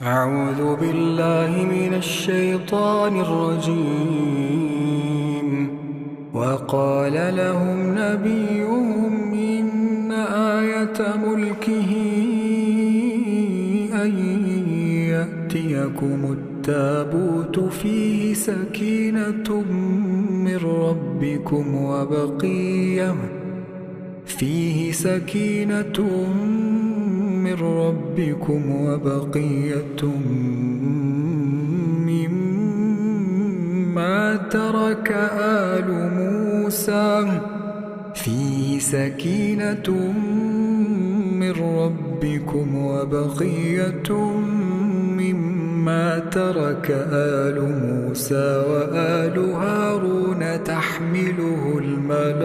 أعوذ بالله من الشيطان الرجيم. وقال لهم نبيهم إن آية ملكه أن يأتيكم التابوت فيه سكينة من ربكم وبقية مما ترك آل موسى وآل هارون تحمله الملائكة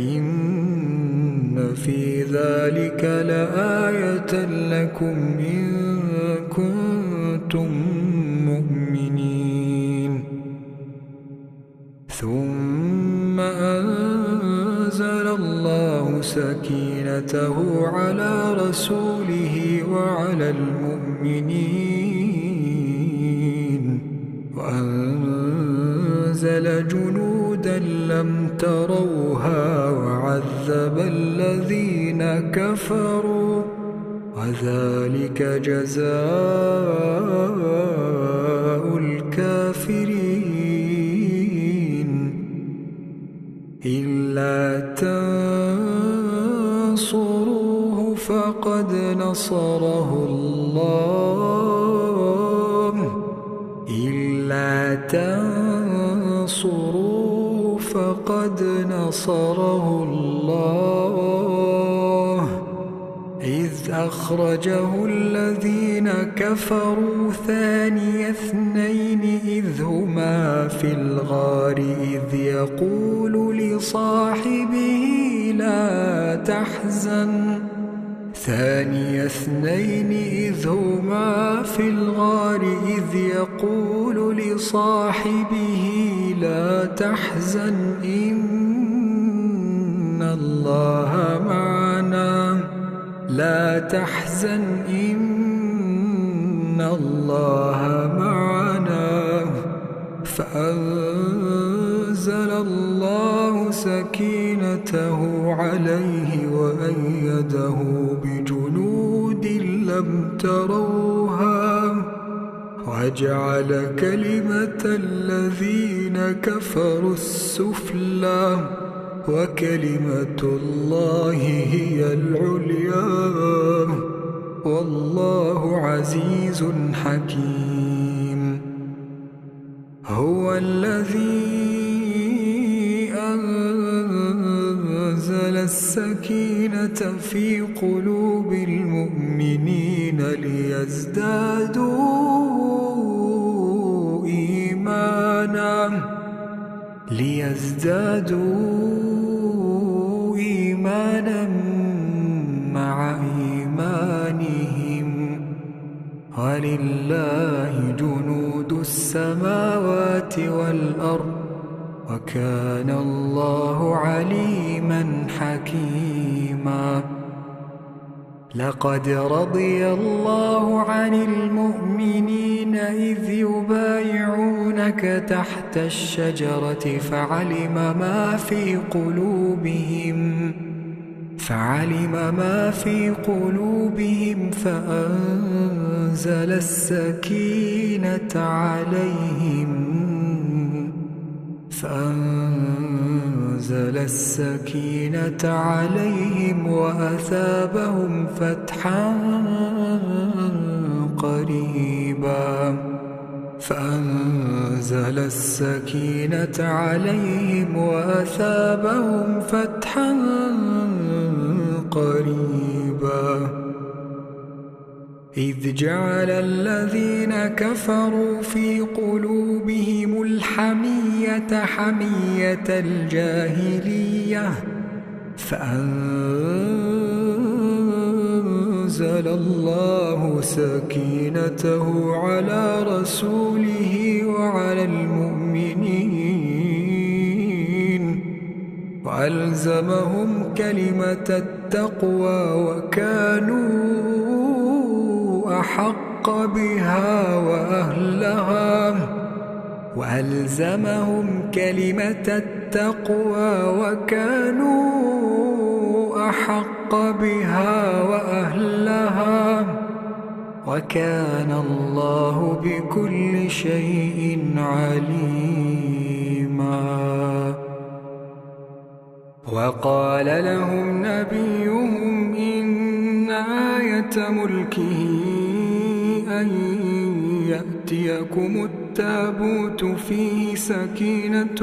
إن في ذلك لآية لكم إن كنتم مؤمنين. ثم أنزل الله سكينته على رسوله وعلى المؤمنين وأنزل جنودا لم تروها وعذب الذين كفروا وذلك جزاء الكافرين. إلا تنصروه فقد نصره الله إذ أخرجه الذين كفروا ثاني اثنين إذ هما في الغار إذ يقول لصاحبه لا تحزن إن الله معنا فأنزل الله سكينته عليه وأيده بجنود لم تروها وجعل كلمة الذين كفروا السفلى وكلمة الله هي العليا والله عزيز حكيم. هو الذي أنزل السكينة في قلوب المؤمنين ليزدادوا إيمانا مع إيمانهم ولله جنود السماوات والأرض وكان الله عليما حكيما. لقد رضي الله عن المؤمنين إذ يبايعونك تحت الشجرة فعلم ما في قلوبهم فأنزل السكينة عليهم وأثابهم فتحا قريبا. إذ جعل الذين كفروا في قلوبهم الحمية حمية الجاهلية فأنزل الله سكينته على رسوله وعلى المؤمنين وألزمهم كلمة التقوى وكانوا أحق بها وأهلها وألزمهم كلمة التقوى وكانوا أحق بها وأهلها وكان الله بكل شيء عليما. وقال لهم نبيهم إن آية ملكه أن يأتيكم التابوت فيه سكينة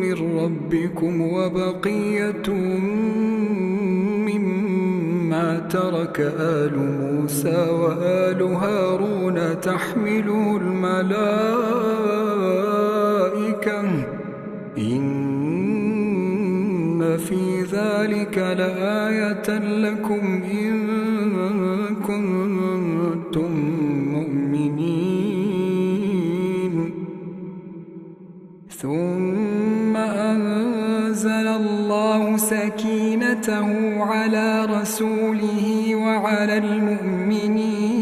من ربكم وبقية مما ترك آل موسى وآل هارون تحمله الملائكة إن في ذلك لآية لكم إن كنتم مؤمنين. ثم أنزل الله سكينته على رسوله وعلى المؤمنين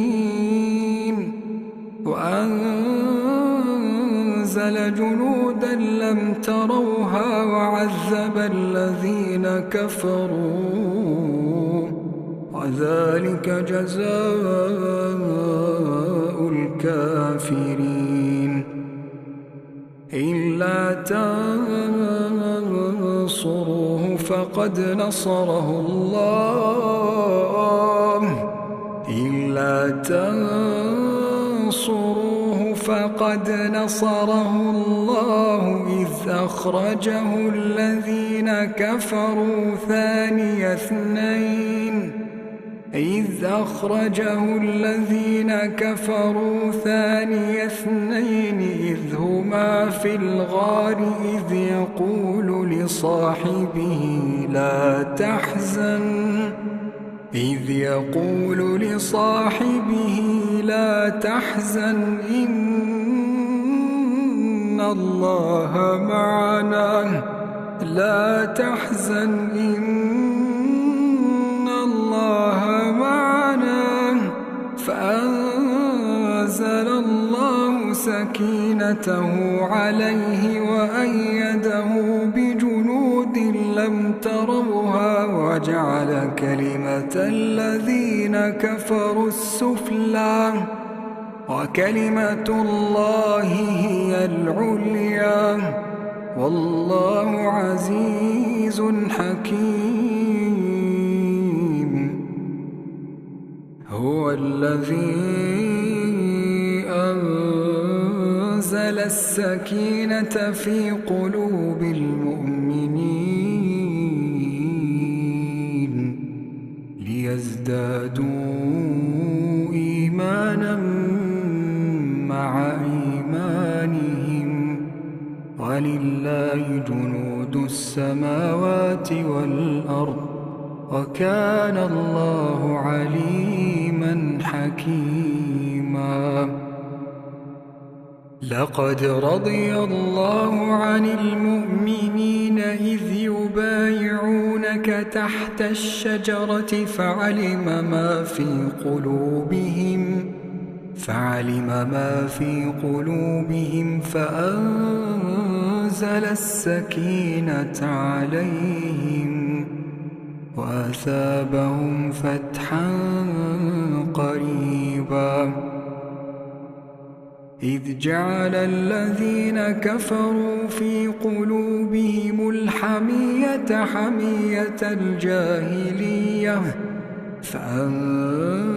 وأنزل جنودا لم تروها وعذب الذين كفروا وذلك جزاء الكافرين. إلا تنصروه فقد نصره الله إذ أخرجه الذين كفروا ثاني اثنين إذ هما في الغار إذ يقول لصاحبه لا تحزن إن الله معنا فأنزل الله سكينته عليه وأيده بجنود لم تروها وجعل كلمة الذين كفروا السفلى وكلمة الله هي العليا والله عزيز حكيم. هو الذي أنزل السكينة في قلوب المؤمنين ليزدادوا إيمانا مع إيمانهم ولله جنود السماوات والأرض وكان الله عليما حكيما. لقد رضي الله عن المؤمنين إذ يبايعونك تحت الشجرة فعلم ما في قلوبهم فأنزل السكينة عليهم وأثابهم فتحا قريبا. إذ جعل الذين كفروا في قلوبهم الحمية حمية الجاهلية فأنزل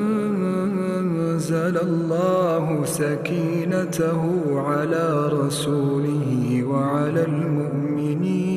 الله سكينته على رسوله وعلى المؤمنين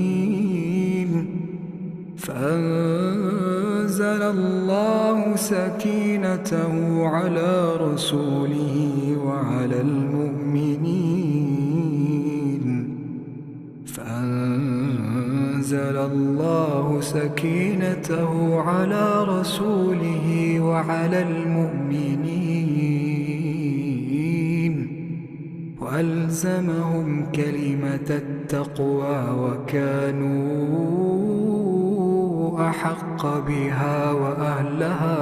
وألزمهم كلمة التقوى التقوى وكانوا أحق بها وأهلها،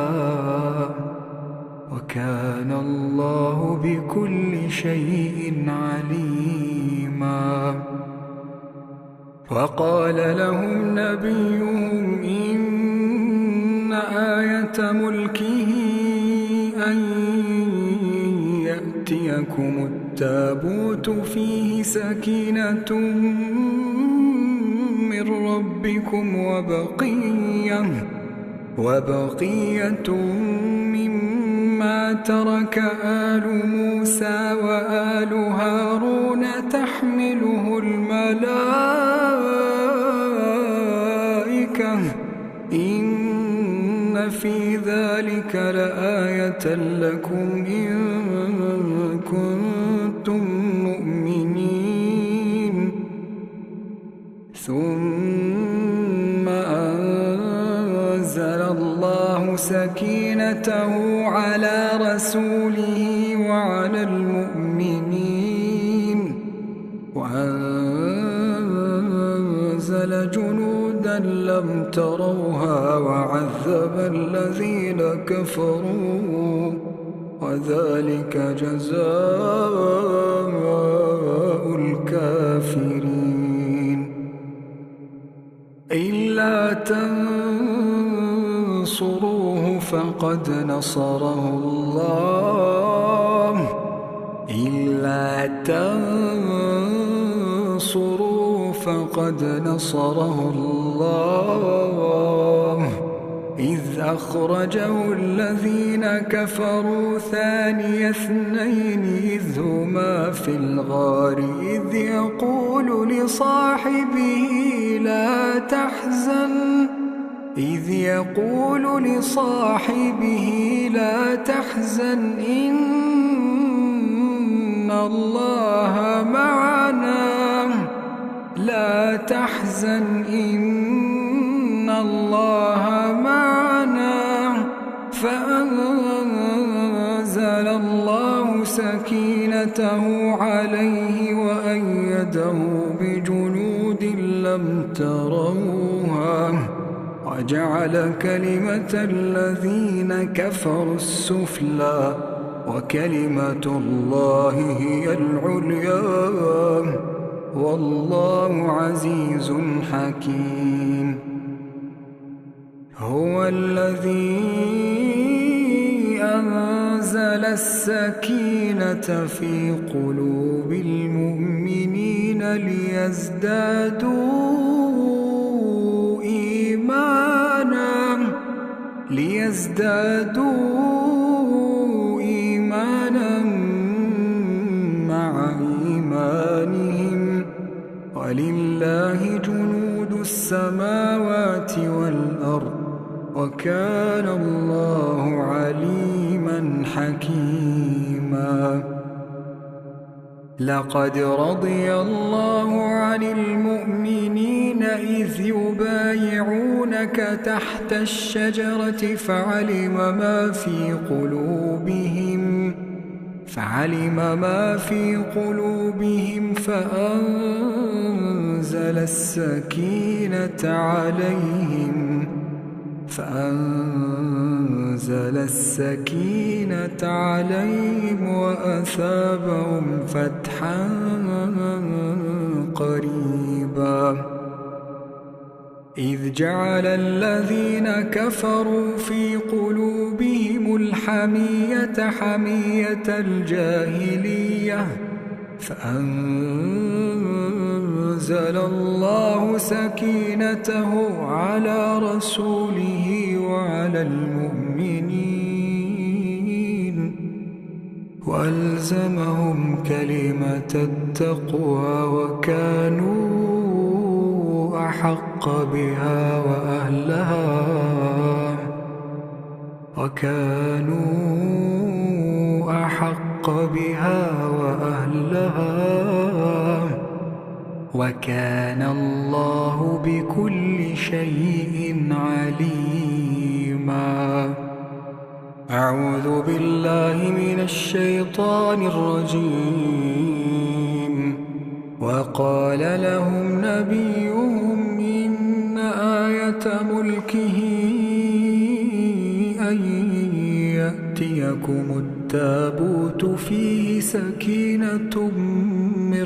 وكان الله بكل شيء عليما. وقال لهم نبيهم إن آية ملكه أن يأتيكم التابوت فيه سكينة من ربكم وبقية مما ترك آل موسى وآل هارون تحمله الملائكة إن في ذلك لآية لكم إن كنتم مؤمنين. ثم أنزل الله سكينته على رسوله وعلى المؤمنين وأنزل جنودا لم تروها وعذب الذين كفروا وذلك جزاء الكافرين. إلا تنصروه فقد نصره الله إذ أخرجه الذين كفروا ثاني اثنين إذ هما في الغار إذ يقول لصاحبه لا تحزن إن الله معنا فأنزل الله سكينته عليه وأيده بجنود لم تروها وجعل كلمة الذين كفروا السفلى وكلمة الله هي العليا والله عزيز حكيم. هو الذي أنزل السكينة في قلوب المؤمنين ليزدادوا إيمانا مع إيمانهم ولله جنود السماوات والأرض وكان الله عليما حكيما. لقد رضي الله عن المؤمنين إذ يبايعونك تحت الشجرة فعلم ما في قلوبهم فأنزل السكينة عليهم وأثابهم فتحا قريبا. إذ جعل الذين كفروا في قلوبهم الحمية حمية الجاهلية فأنزل الله سكينته على رسوله وعلى المؤمنين وألزمهم كلمة التقوى وكانوا أحق بها وأهلها وكان الله بكل شيء عليما. أعوذ بالله من الشيطان الرجيم. وقال لهم نبيهم إن آية ملكه أن يأتيكم التابوت فيه سكينة من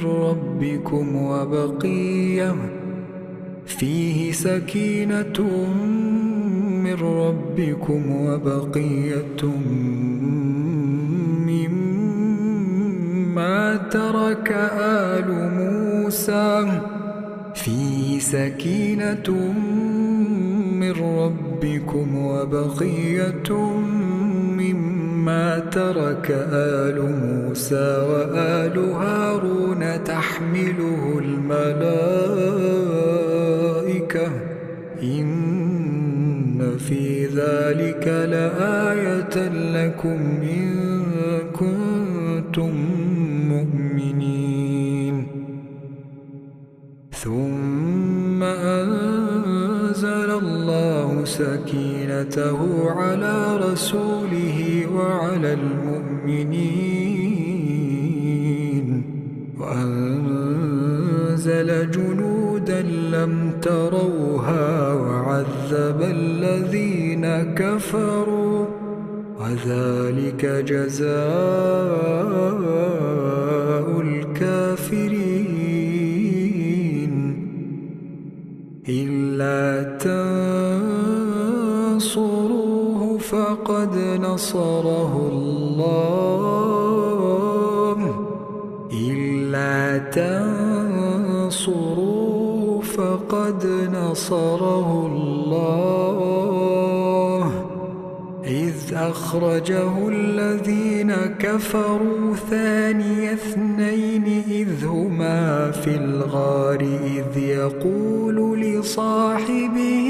ربكم وبقية مما ترك آل موسى وآل هارون تحمله الملائكة إن في ذلك لآية لكم إن كنتم مؤمنين. ثم أنزل الله سكينته على رسوله وعلى المؤمنين وأنزل جنودا لم تروها وعذب الذين كفروا وذلك جزاء الكافرين. إلا تنصروه فقد نصره الله إذ أخرجه الذين كفروا ثاني اثنين إذ هما في الغار إذ يقول لصاحبه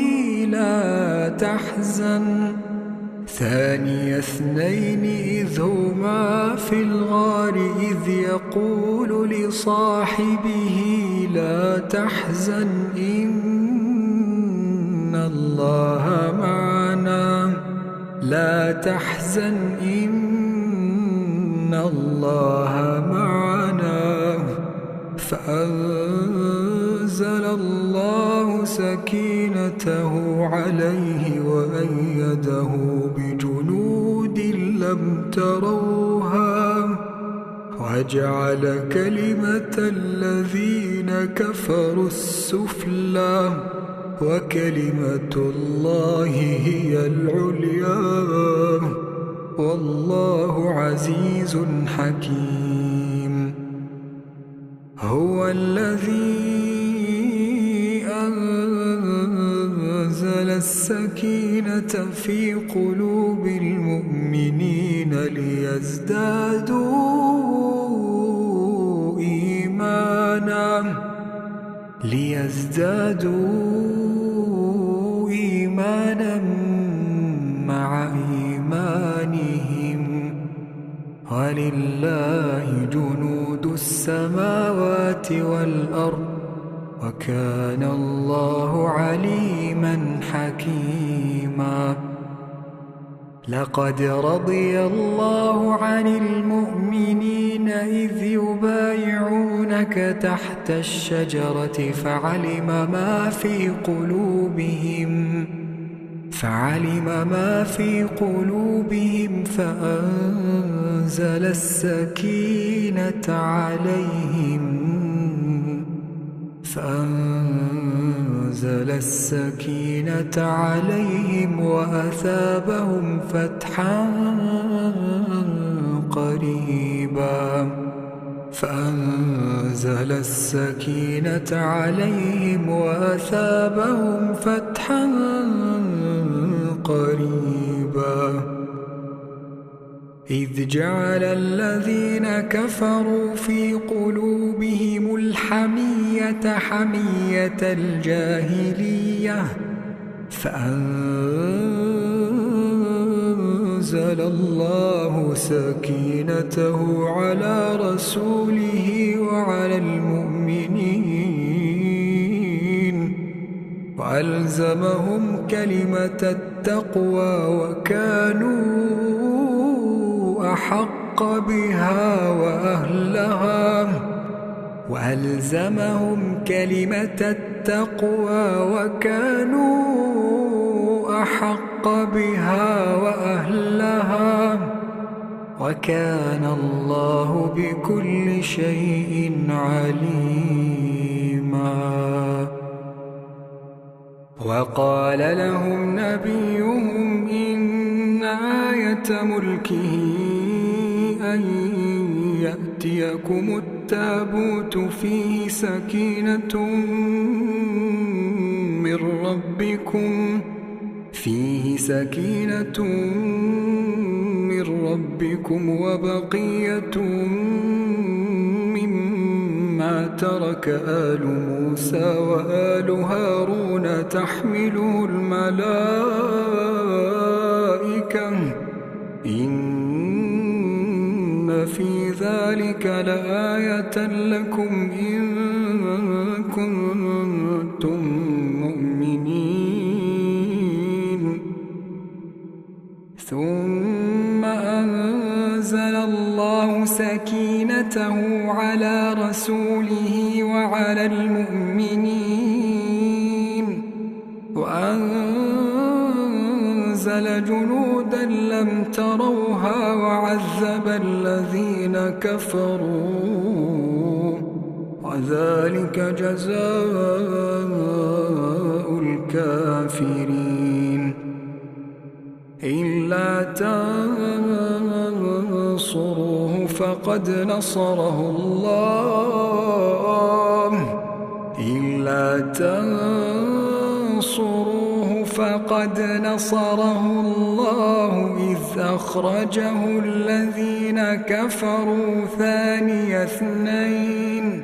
لا تحزن إن الله معنا فأنزل الله سكينته عليه وأيده بجنود لم تروها وجعل كلمة الذين كفروا السفلى وكلمة الله هي العليا والله عزيز حكيم. هو الذي أنزل السكينة في قلوب المؤمنين ليزدادوا إيمانا مع إيمانهم ولله جنود السماوات والأرض وكان الله عليما حكيما. لقد رضي الله عن المؤمنين إذ يبايعونك تحت الشجرة فعلم ما في قلوبهم فأنزل السكينة عليهم وأثابهم فتحا قريبا. إذ جعل الذين كفروا في قلوبهم الحمية حمية الجاهلية فأنزل الله سكينته على رسوله وعلى المؤمنين وألزمهم كلمة التقوى وكانوا أحق بها وأهلها وألزمهم كلمة التقوى وكانوا أحق بها وأهلها، وكان الله بكل شيء عليما. وقال لهم نبيهم إن آية ملكه أن يأتيكم التابوت فيه سكينة من ربكم وبقية مما ترك آل موسى وآل هارون تحمله الملائكة إن في ذلك لآية لكم إن كنتم مؤمنين. ثم أنزل الله سكينته على رسوله وعلى المؤمنين وأنزل جنودا لم تروها وعذب الذين كفروا، وذلك جزاء الكافرين. إلا تنصروه فقد نصره الله إذ أخرجه الذين كفروا ثاني اثنين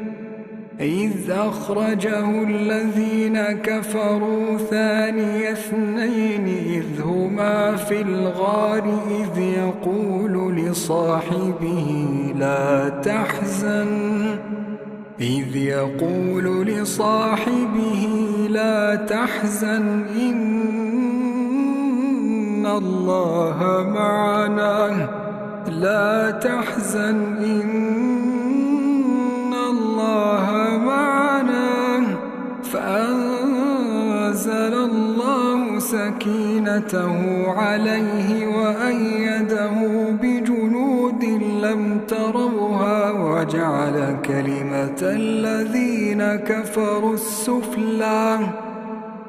إذ هما في الغار إذ يقول لصاحبه لا تحزن إن الله معنا فأنزل الله سكينته عليه وأيده بجنود لم تروها وجعل كلمة الذين كفروا السفلى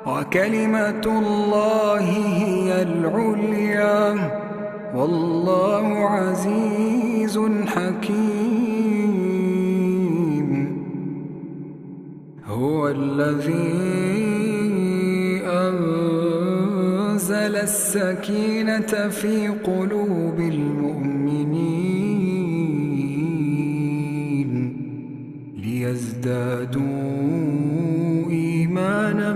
وكلمة الله هي العليا والله عزيز حكيم. هو الذي أنزل السكينة في قلوب المؤمنين ليزدادوا إيمانا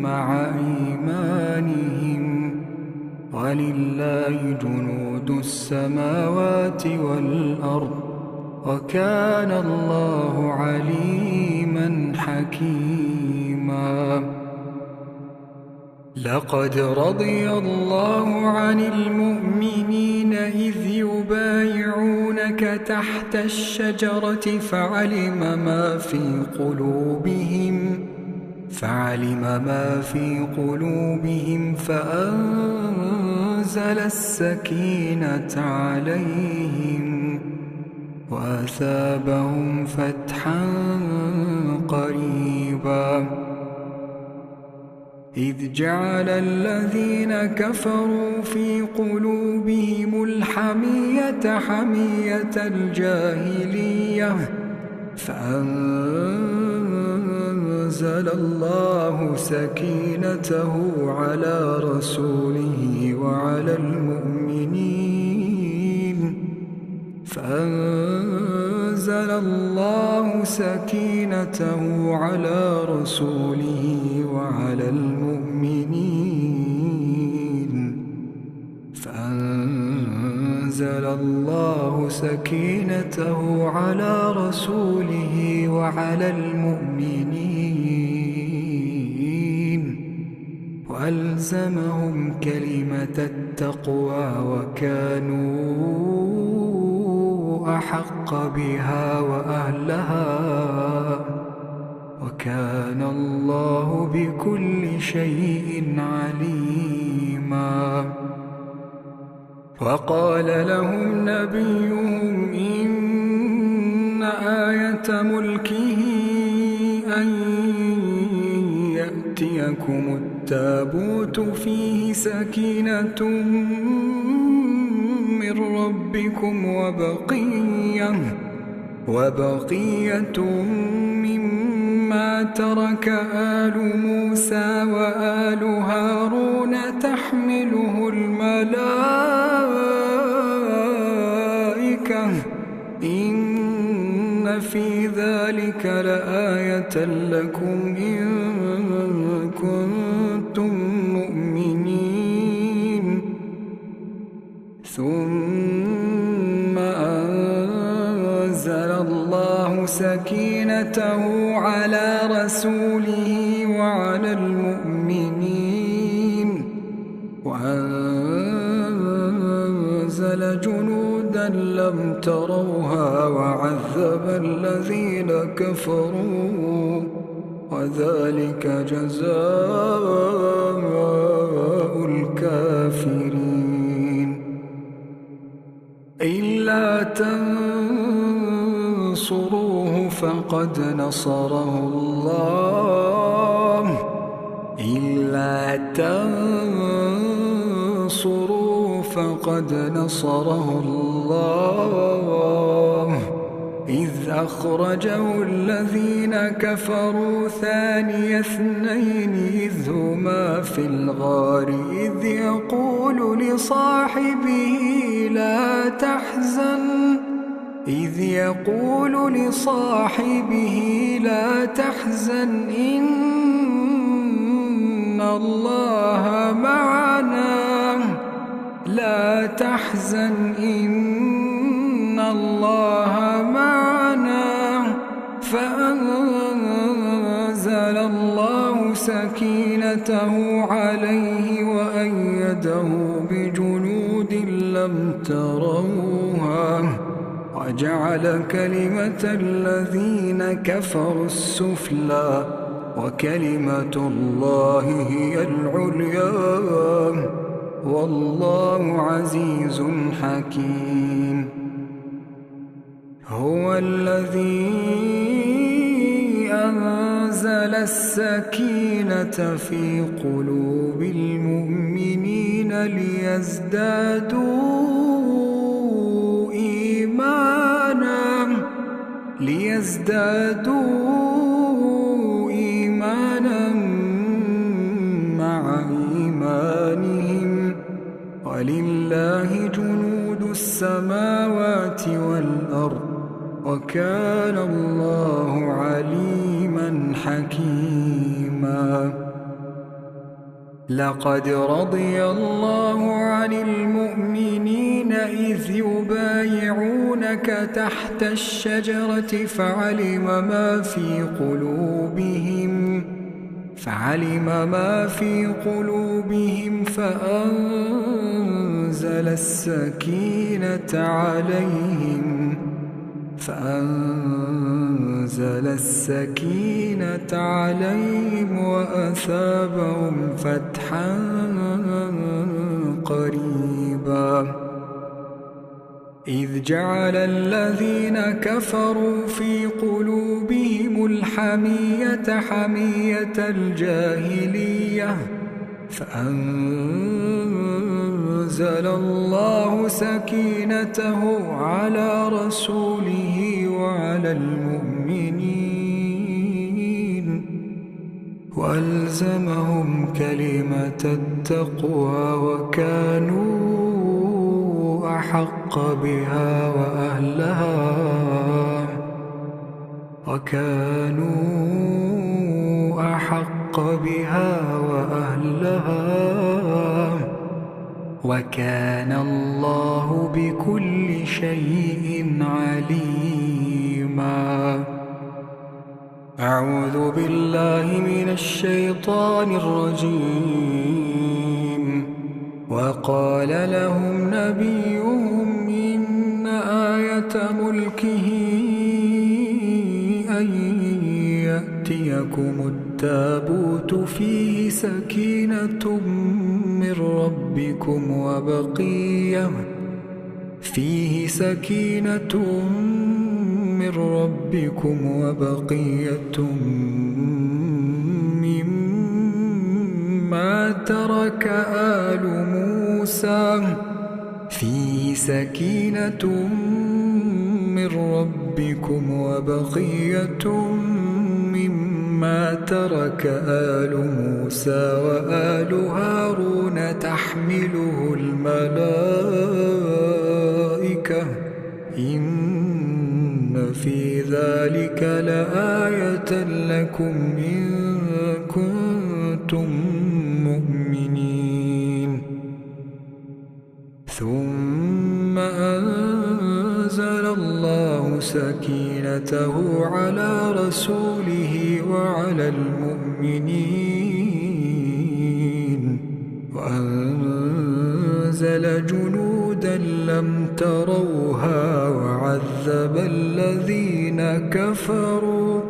مع إيمانهم ولله جنود السماوات والأرض وكان الله عليما حكيما. لقد رضي الله عن المؤمنين إذ يبايعونك تحت الشجرة فعلم ما في قلوبهم فأنزل السكينة عليهم وأثابهم فتحا قريبا. إذ جعل الذين كفروا في قلوبهم الحمية حمية الجاهلية فأنزل الله سكينته على رسوله وعلى المؤمنين وألزمهم كلمة التقوى وكانوا أحق بها وأهلها وكان الله بكل شيء عليما. وقال لهم نبيهم إن آية ملكه أن يأتيكم التابوت فيه سكينة من ربكم وبقية مما ترك آل موسى وآل هارون تحمله الملائكة إن في ذلك لآية لكم إن كنتم مؤمنين. ثم أنزل الله سكينته على رسوله وعلى المؤمنين وأنزل جنودا لم تروها وعذب الذين كفروا وذلك جزاء الكافرين. إلا تنصروه فقد نصره الله إذ أخرجه الذين كفروا ثاني اثنين إذ هما في الغار إذ يقول لصاحبه لا تحزن إن الله معنا فأنزل الله سكينته عليه وأيده بجنود لم تروها وجعل كلمة الذين كفروا السفلى وكلمة الله هي العليا والله عزيز حكيم. هو الذي أنزل السكينة في قلوب المؤمنين ليزدادوا إيمانا مع إيمانهم ولله جنود السماوات والأرض وكان الله عليما حكيما. لقد رضي الله عن المؤمنين إذ يبايعونك تحت الشجرة فعلم ما في قلوبهم فأنزل السكينة عليهم وأثابهم فتحا قريبا. إذ جعل الذين كفروا في قلوبهم الحمية حمية الجاهلية فأنزل الله سكينته على رسوله وعلى المؤمنين وألزمهم كلمة التقوى وكانوا أحق بها وأهلها وكان الله بكل شيء عليما. أعوذ بالله من الشيطان الرجيم. وقال لهم نبيهم إن آية آية ملكه أن يأتيكم التابوت فيه سكينة من ربكم وبقية مما ترك آل موسى وآل هارون تحمله الملائكة إن في ذلك لآية لكم إن كنتم مؤمنين. ثم أنزل الله سكينته على رسوله وعلى المؤمنين وأنزل جنودا لم تروها وعذب الذين كفروا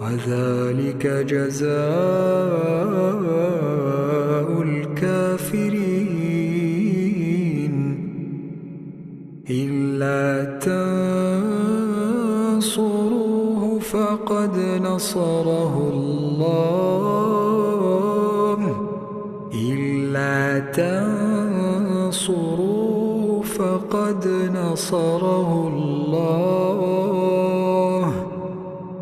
وذلك جزاء الكافرين. إلا تنصروه فقد نصره الله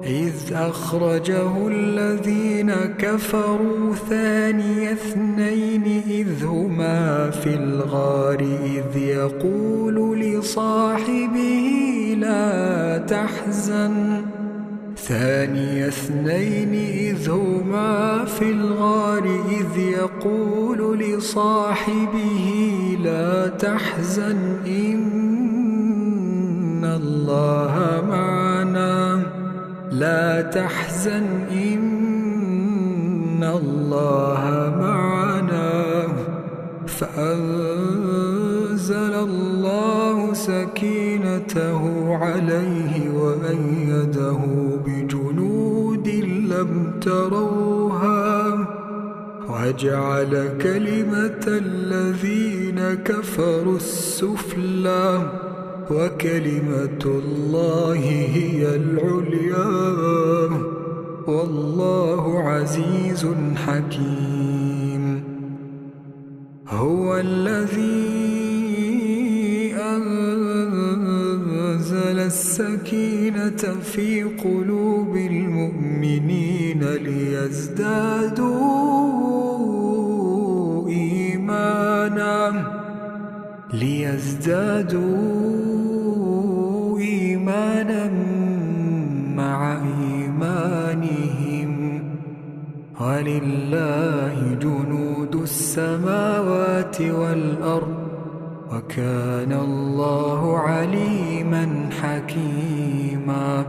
إذ أخرجه الذين كفروا ثاني اثنين إذ هما في الغار إذ يقول لصاحبه لا تحزن إن الله معنا فأنزل الله سكينته عليه وأيده بجنود لم تروها وجعل كلمة الذين كفروا السفلى وكلمة الله هي العليا والله عزيز حكيم. هو الذي أنزل السكينة في قلوب المؤمنين ليزدادوا إيمانا مع إيمانهم ولله جنود السماوات والأرض وكان الله عليما حكيما.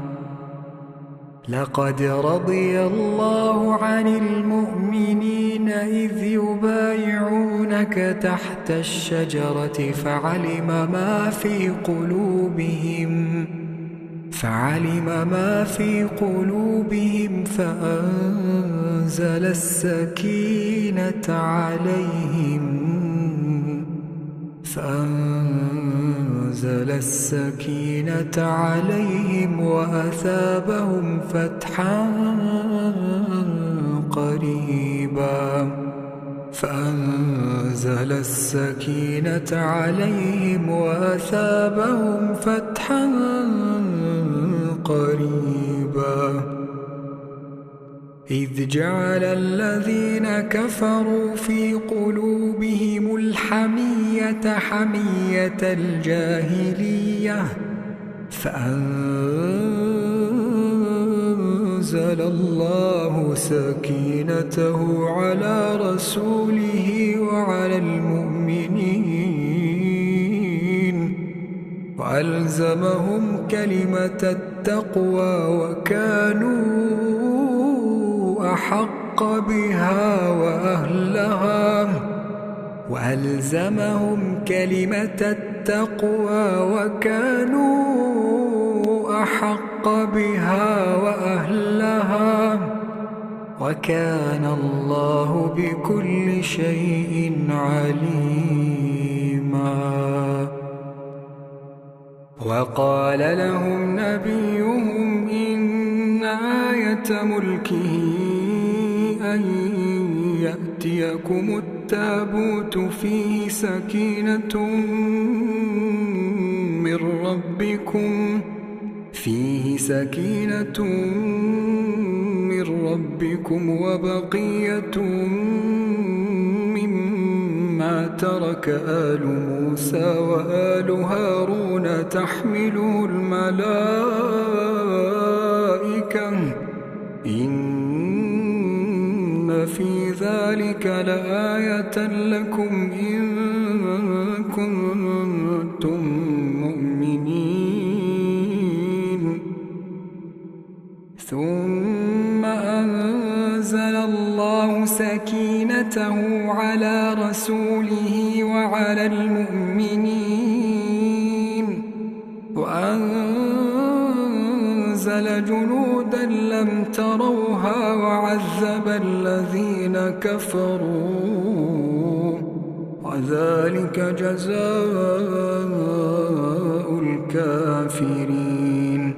لقد رضي الله عن المؤمنين إذ يبايعونك تحت الشجرة فعلم ما في قلوبهم فأنزل السكينة عليهم وأثابهم فتحا قريبا. إذ جعل الذين كفروا في قلوبهم الحمية حمية الجاهلية فأنزل الله سكينته على رسوله وعلى المؤمنين وألزمهم كلمة التقوى وكانوا أحق بها وأهلها وألزمهم كلمة التقوى وكانوا أحق بها وأهلها وكان الله بكل شيء عليما. وقال لهم نبيهم إن آية ملكه أن يأتيكم التابوت فيه سكينة من ربكم وبقية مما ترك آل موسى وآل هارون تحمله الملائكة إن في ذلك لآية لكم إن كنتم مؤمنين. ثم أنزل الله سكينته على رسوله وعلى المؤمنين وأنزل جنودا لم تروها وعذب الذين كفروا وذلك جزاء الكافرين.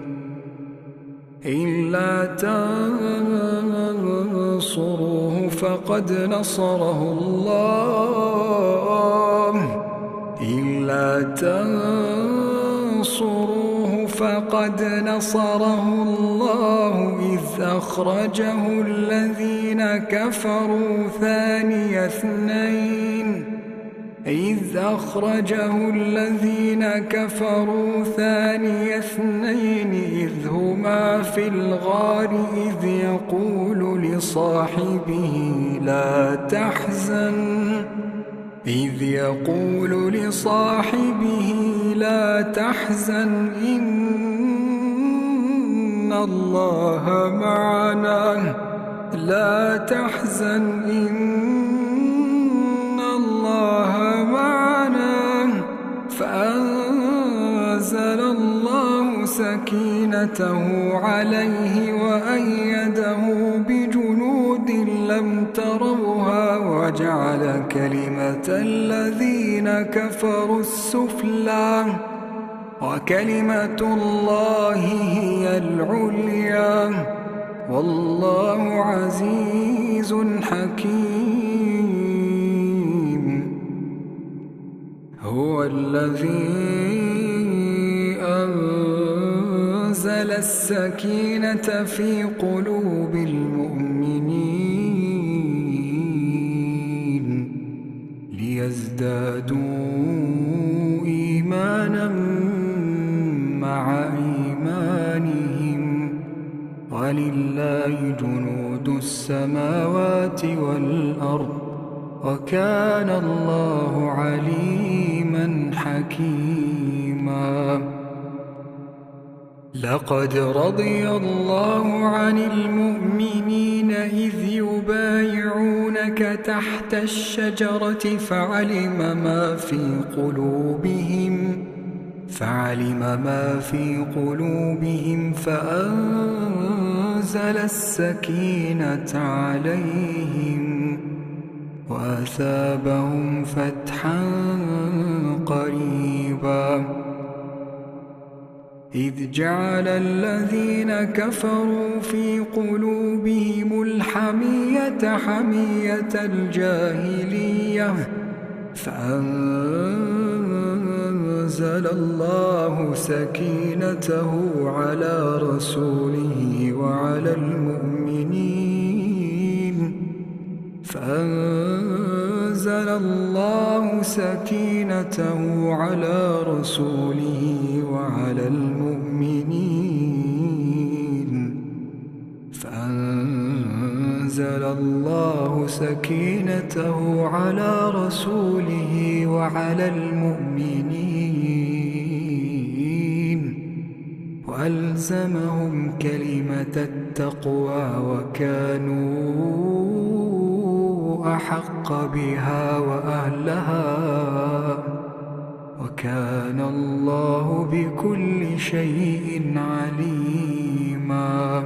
إلا تنصروه فقد نصره الله إذ أخرجه الذين كفروا ثاني اثنين إذ هما في الغار إذ يقول لصاحبه لا تحزن إن الله معنا فأنزل الله سكينته عليه وأيده بجنود لم تروها وجعل كلمة الذين كفروا السفلى وكلمة الله هي العليا والله عزيز حكيم. هو الذي أنزل السكينة في قلوب المؤمنين ليزدادوا إيمانا مع إيمانهم ولله جنود السماوات والأرض وكان الله عليما حكيما. لقد رضي الله عن المؤمنين إذ يبايعونك تحت الشجرة فعلم ما في قلوبهم فأنزل السكينة عليهم وأثابهم فتحا قريبا. إذ جعل الذين كفروا في قلوبهم الحمية حمية الجاهلية فأنزل الله سكينته على رسوله وعلى المؤمنين فأنزل الله سكينته على رسوله وعلى المؤمنين وألزمهم كلمة التقوى وكانوا أحق بها وأهلها وكان الله بكل شيء عليما.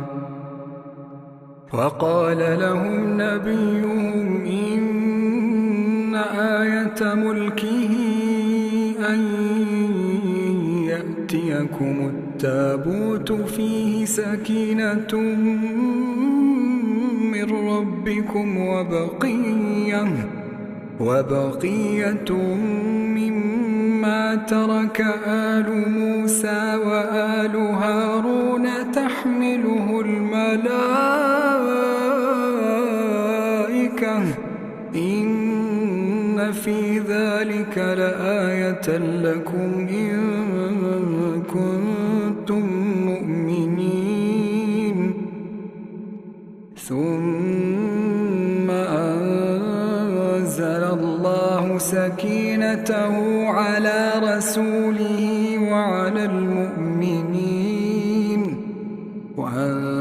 وقال لهم نبيهم إن آية ملكه أن يأتيكم التابوت فيه سكينة من ربكم وبقية مما ترك آل موسى وآل هارون تحمله الملائكة إن في ذلك لآية لكم إن كنتم مؤمنين. ثم أنزل الله سكينته على رسوله وعلى المؤمنين وأنزل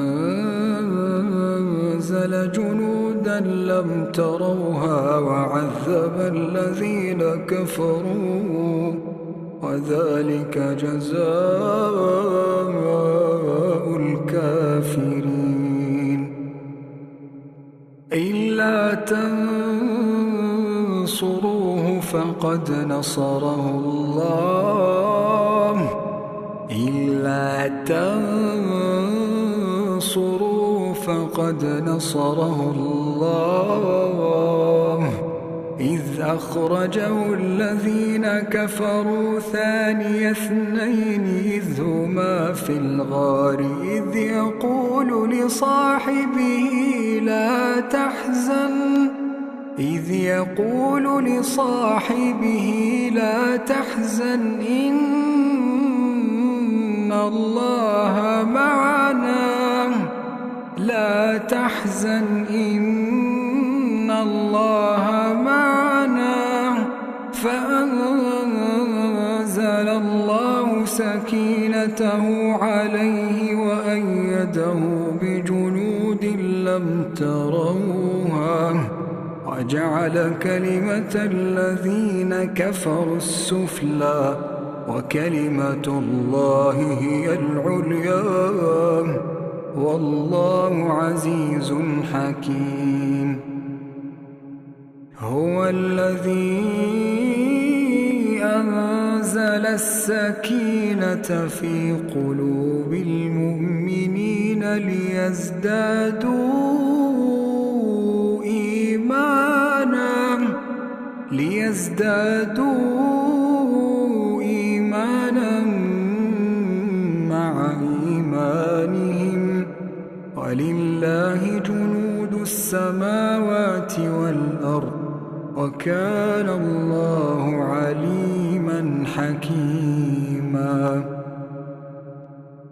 جنودا لم تروها وعذب الذين كفروا وذلك جزاء الكافرين. إلا تنصروه فقد نصره الله إذ أخرجه الذين كفروا ثاني اثنين إذ هما في الغار إذ يقول لصاحبه لا تحزن إن الله معنا فأنزل الله سكينته عليه وأيده بجنود لم تروها وجعل كلمة الذين كفروا السفلى وكلمة الله هي العليا والله عزيز حكيم. هو الذي أنزل السكينة في قلوب المؤمنين ليزدادوا إيمانا مع إيمانهم ولله جنود السماوات والأرض وكان الله عليما حكيما.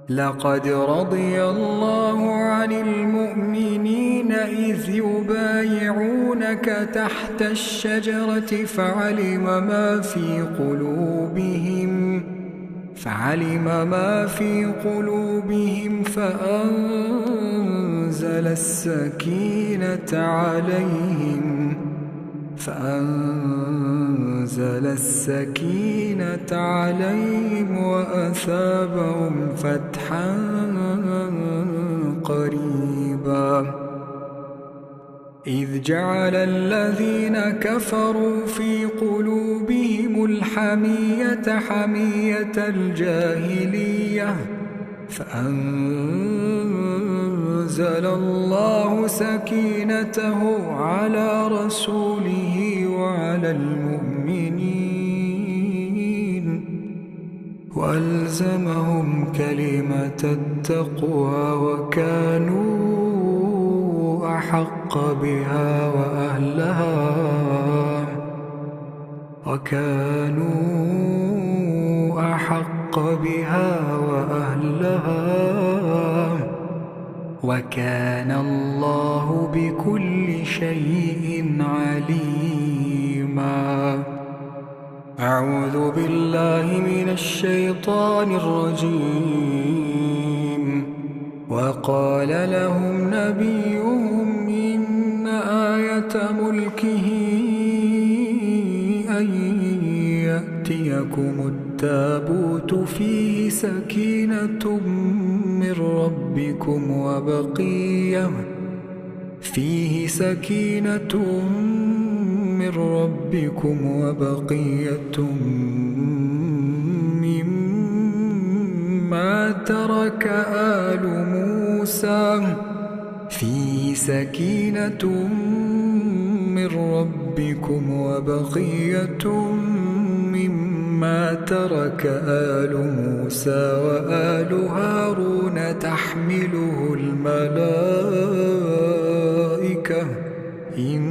لقد رضي الله عن المؤمنين إذ يبايعونك تحت الشجرة فعلم ما في قلوبهم فأنزل السكينة عليهم وأثابهم فتحا قريبا. إذ جعل الذين كفروا في قلوبهم الحمية حمية الجاهلية فأنزل الله سكينته على رسوله وعلى المؤمنين وألزمهم كلمة التقوى وكانوا أحق بها وأهلها وكان الله بكل شيء عليما. أعوذ بالله من الشيطان الرجيم. وقال لهم نبيهم إن آية ملكه أن يأتيكم لكم التابوت فيه سكينة من ربكم وبقية مما ترك آل موسى وآل هارون تحمله الملائكة إن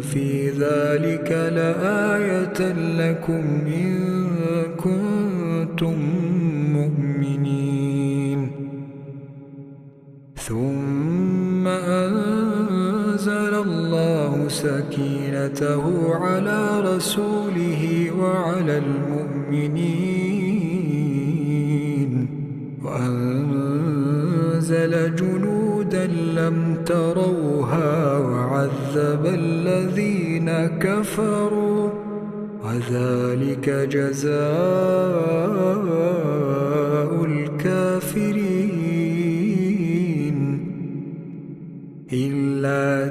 في ذلك لآية لكم إن كنتم مؤمنين. ثم أنزل الله سكينته على رسوله وعلى المؤمنين وأنزل جنودا لم تروها وعذب الذين كفروا وذلك جزاء الكافرين. إلا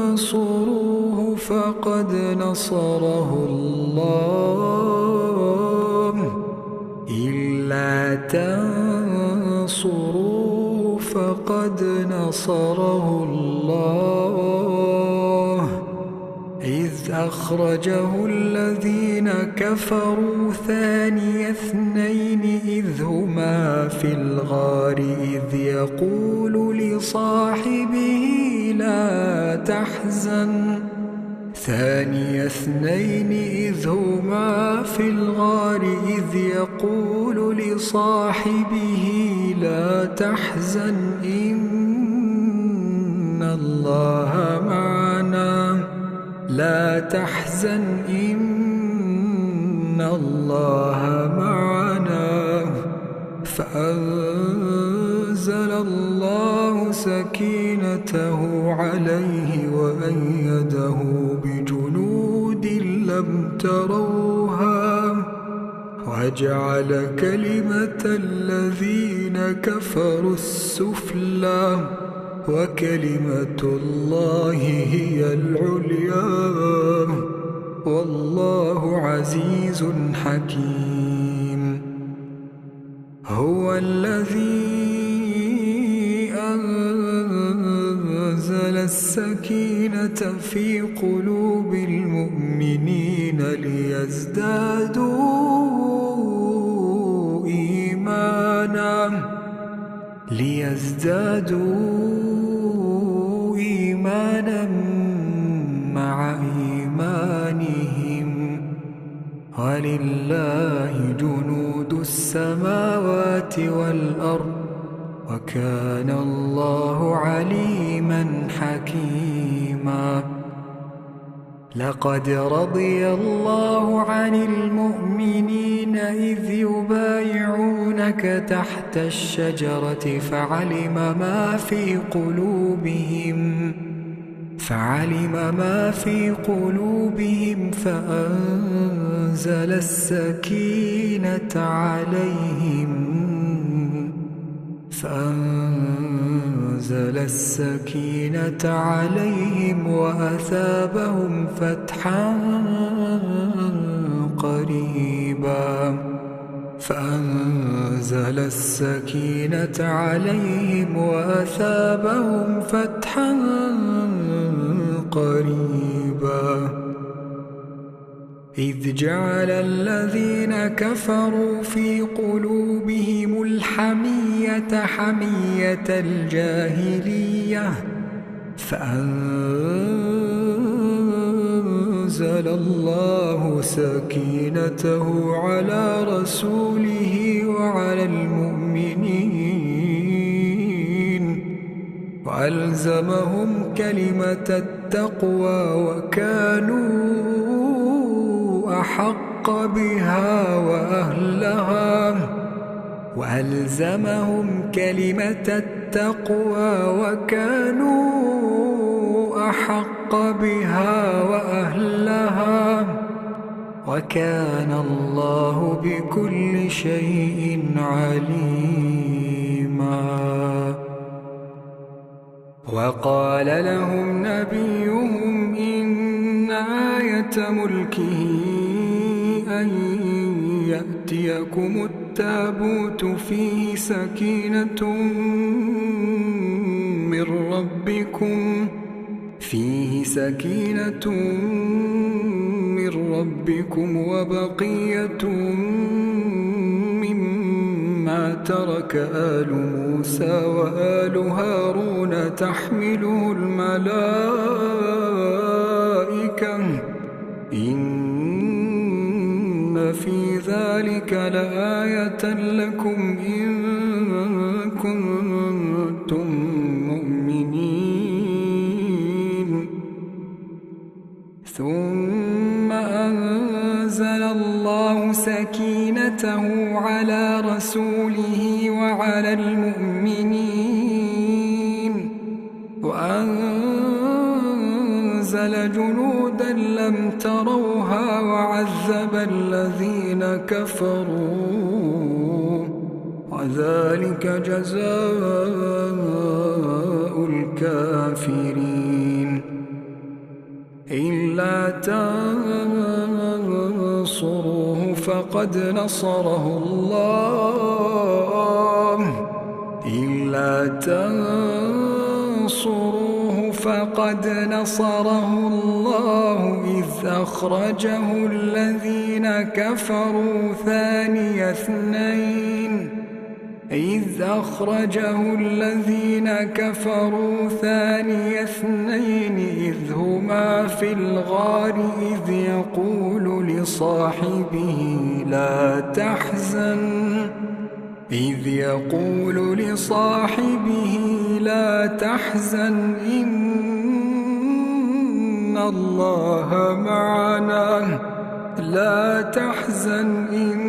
تنصروه فقد نصره الله إذ أخرجه الذين كفروا ثاني اثنين إذ هما في الغار إذ يقول لصاحبه لا تحزن إن الله معنا فأنزل الله سكينته عليه وأيده بجنود لم تروها وجعل كلمة الذين كفروا السفلى وكلمة الله هي العليا والله عزيز حكيم. هو الذي أنزل السكينة في قلوب المؤمنين ليزدادوا إيمانا مع إيمانهم ولله جنود السماوات والأرض وكان الله عليما حكيما. لقد رضي الله عن المؤمنين إذ يبايعونك تحت الشجرة فعلم ما في قلوبهم فأنزل السكينة عليهم وأثابهم فتحا قريبا. إذ جعل الذين كفروا في قلوبهم الحمية حمية الجاهلية فأنزل الله سكينته على رسوله وعلى المؤمنين وألزمهم كلمة التقوى وكانوا أحق بها وأهلها وكان الله بكل شيء عليما. وقال لهم نبيهم إن آية ملكه أن يأتيكم التابوت فيه سكينة من ربكم وبقية مما ترك آل موسى وآل هارون تحمله الملائكة إن في ذلك لآية لكم إن كنتم مؤمنين. ثم أنزل الله سكينته على رسوله وعلى المؤمنين وأنزل جنودا لم تروها وعذب الذين كفروا وذلك جزاء الكافرين. إلا تنصروه فقد نصره الله إذ أخرجه الذين كفروا ثاني اثنين إذ هما في الغار إذ يقول لصاحبه لا تحزن إن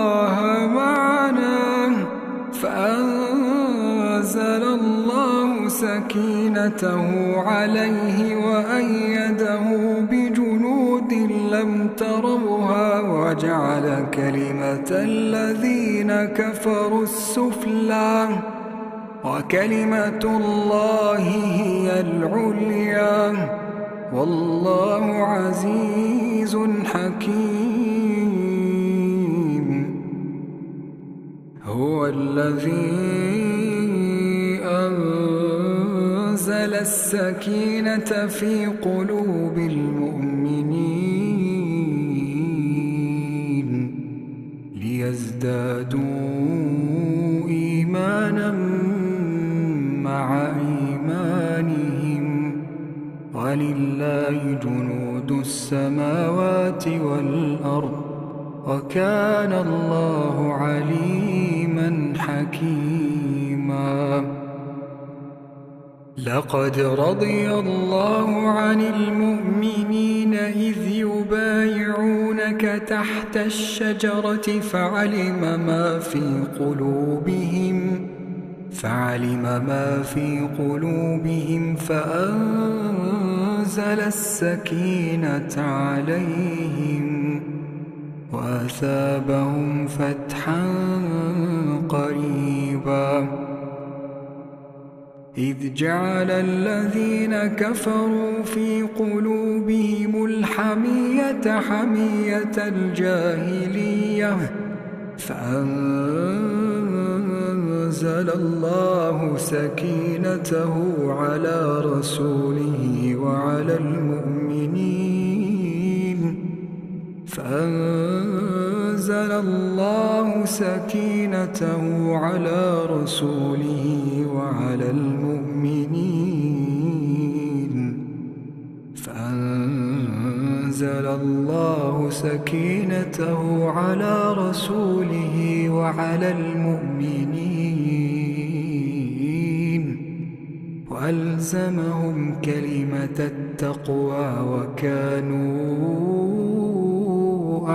الله معنا فأنزل الله سكينته عليه وأيده بجنود لم تروها وجعل كلمة الذين كفروا السفلى وكلمة الله هي العليا والله عزيز حكيم. هو الذي أنزل السكينة في قلوب المؤمنين ليزدادوا إيمانا مع إيمانهم ولله جنود السماوات والأرض وكان الله عليما حكيما. لقد رضي الله عن المؤمنين إذ يبايعونك تحت الشجرة فعلم ما في قلوبهم فأنزل السكينة عليهم وأثابهم فتحا قريبا. إذ جعل الذين كفروا في قلوبهم الحمية حمية الجاهلية فأنزل الله سكينته على رسوله وعلى المؤمنين وألزمهم كلمة التقوى وكانوا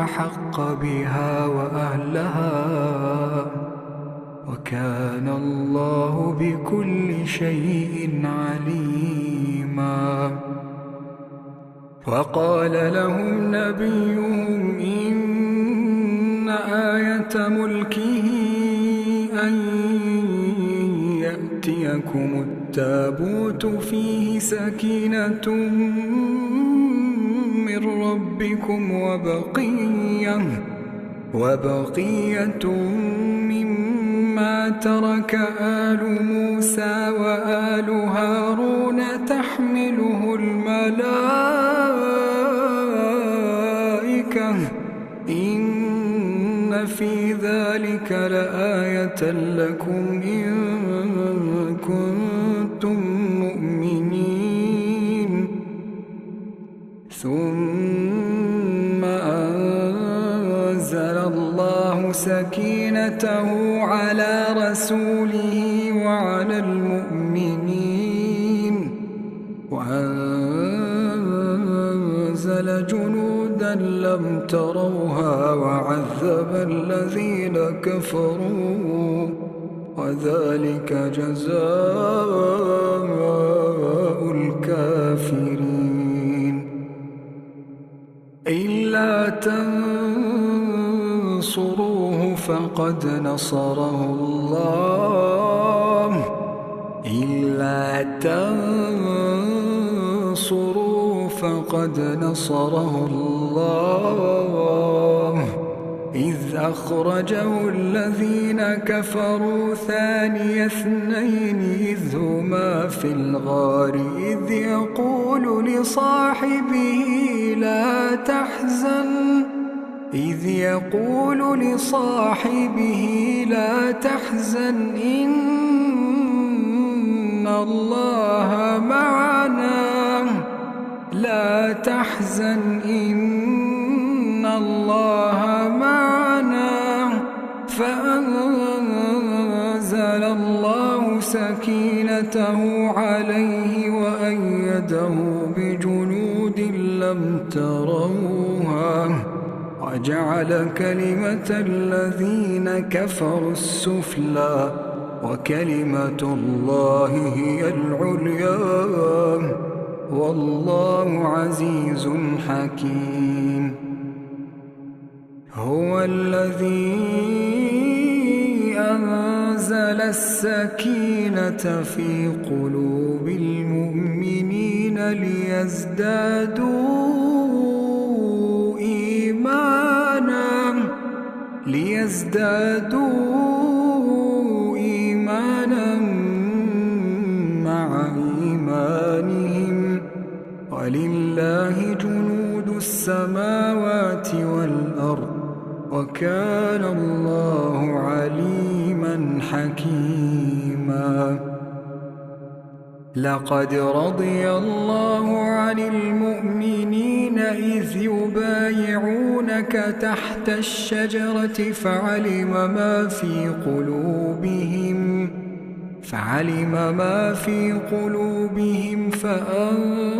أحق بها وأهلها وكان الله بكل شيء عليما. وقال لهم نبيهم إن آية ملكه أن يأتيكم التابوت فيه سكينة من ربكم وبقية مما ترك آل موسى وآل هارون تحمله الملائكة إن في ذلك لآية لكم إن كنتم مؤمنين. ثم أنزل الله سكينته على رسوله وعلى المؤمنين وأنزل جنودا لم تروها وعذب الذين كفروا وذلك جزاء الكافرين. إلا تنصروه فقد نصره الله إذ أخرجه الذين كفروا ثاني اثنين إذ هما في الغار إذ يقول لصاحبه لا تحزن إن الله معنا فأنزل الله سكينته عليه وأيده بجنود لم تروها وجعل كلمة الذين كفروا السفلى وكلمة الله هي العليا والله عزيز حكيم. هو الذي أنزل السكينة في قلوب المؤمنين ليزدادوا إيمانا مع إيمانهم ولله جنود السماوات والأرض وكان الله عليما حكيما. لقد رضي الله عن المؤمنين إذ يبايعونك تحت الشجرة فعلم ما في قلوبهم فأنزل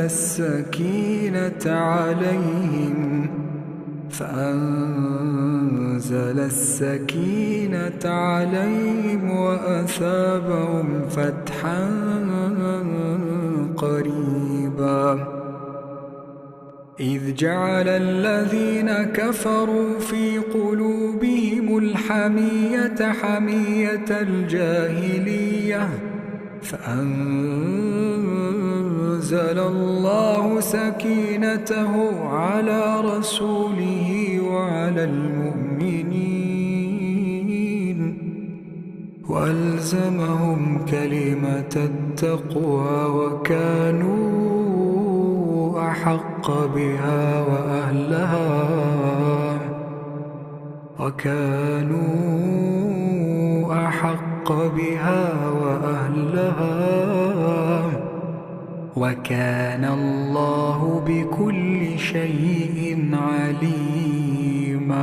السكينة عليهم وأثابهم فتحا قريبا. إذ جعل الذين كفروا في قلوبهم الحمية حمية الجاهلية فأنزل الله سكينته على رسوله وعلى المؤمنين وألزمهم كلمة التقوى وكانوا أحق بها وأهلها وكان الله بكل شيء عليما.